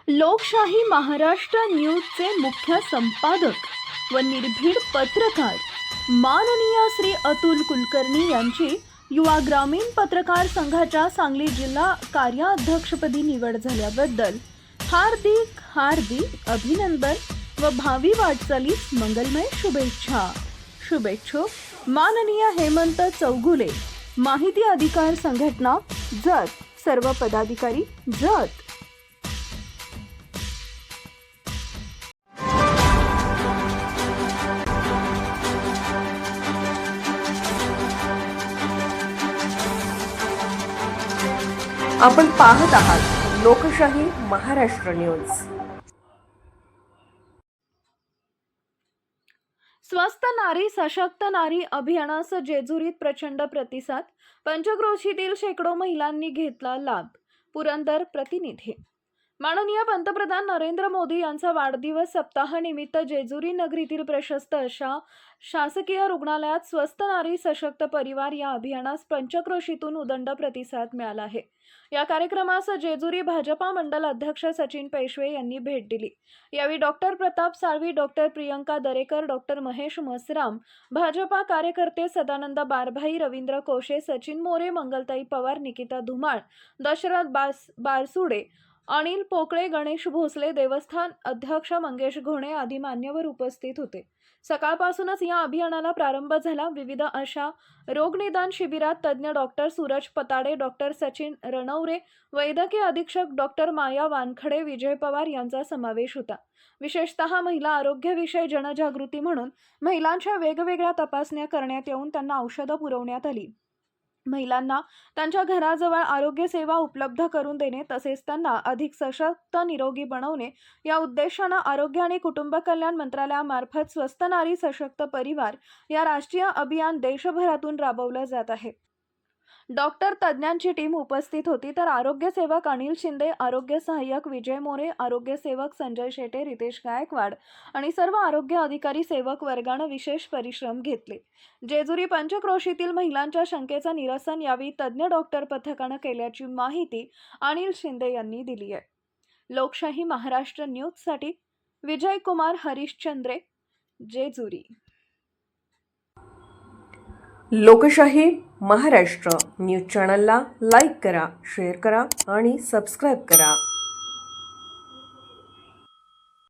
लोकशाही महाराष्ट्र न्यूजचे मुख्य संपादक व निर्भीड पत्रकार माननीय श्री अतुल कुलकर्णी यांची युवा ग्रामीण पत्रकार संघाच्या सांगली जिल्हा कार्याध्यक्षपदी निवड झाल्याबद्दल हार्दिक अभिनंदन व भावी वाटचालीस मंगलमय शुभेच्छा। शुभेच्छुक माननीय हेमंत चौगुले, माहिती अधिकार संघटना जत, सर्व पदाधिकारी जत। आपण पाहत आहात लोकशाही महाराष्ट्र न्यूज। स्वस्थ नारी सशक्त नारी अभियानास जेजुरीत प्रचंड प्रतिसाद। पंचक्रोशीतील शेकडो महिलांनी घेतला लाभ। पुरंदर प्रतिनिधी। माननीय पंतप्रधान नरेंद्र मोदी यांचा वाढदिवस सप्ताहानिमित्त जेजुरी नगरीतील प्रशस्त अशा शासकीय रुग्णालयात स्वस्थ नारी सशक्त परिवार या अभियानास पंचक्रोशीतून उदंड प्रतिसाद मिळाला आहे। या कार्यक्रमास जेजुरी भाजपा मंडल अध्यक्ष सचिन पेशवे यांनी भेट दिली। यावेळी doctor Pratap Salvi, doctor Priyanka Darekar, doctor Mahesh Masram, Bhajpa कार्यकर्ते सदानंद बारभाई, रवींद्र कोशे, सचिन मोरे, मंगलताई पवार, निकिता धुमाळ, दशरथ बारसुडे, अनिल पोकळे, गणेश भोसले, देवस्थान अध्यक्ष मंगेश घोणे आदी मान्यवर उपस्थित होते। सकाळपासूनच या अभियानाला प्रारंभ झाला। विविध अशा रोगनिदान शिबिरात तज्ञ डॉक्टर सूरज पताडे, डॉक्टर सचिन रणवरे, वैद्यकीय अधीक्षक डॉक्टर माया वानखडे, विजय पवार यांचा समावेश होता। विशेषतः महिला आरोग्याविषयी जनजागृती म्हणून महिलांच्या वेगवेगळ्या तपासण्या करण्यात येऊन त्यांना औषधं पुरवण्यात आली। महिलांना त्यांच्या घराजवळ आरोग्य सेवा उपलब्ध करून देणे तसेच त्यांना अधिक सशक्त निरोगी बनवणे या उद्देशाने आरोग्य आणि कुटुंब कल्याण मंत्रालयामार्फत स्वस्थ नारी सशक्त परिवार या राष्ट्रीय अभियान देशभरातून राबवले जात आहे। डॉक्टर तज्ञांची टीम उपस्थित होती, तर आरोग्य सेवक अनिल शिंदे, आरोग्य सहाय्यक विजय मोरे, आरोग्य सेवक संजय शेटे, रितेश गायकवाड आणि सर्व आरोग्य अधिकारी सेवक वर्गाने विशेष परिश्रम घेतले। जेजुरी पंचक्रोशीतील महिलांच्या शंकेचा निरसन यावेळी तज्ञ डॉक्टर पथकाने केल्याची माहिती अनिल शिंदे यांनी दिली आहे। लोकशाही महाराष्ट्र न्यूज साठी विजय कुमार हरिश्चंद्रे, जेजुरी। लोकशाही महाराष्ट्र न्यूज चॅनलला लाईक करा, शेअर करा आणि सबस्क्राइब करा।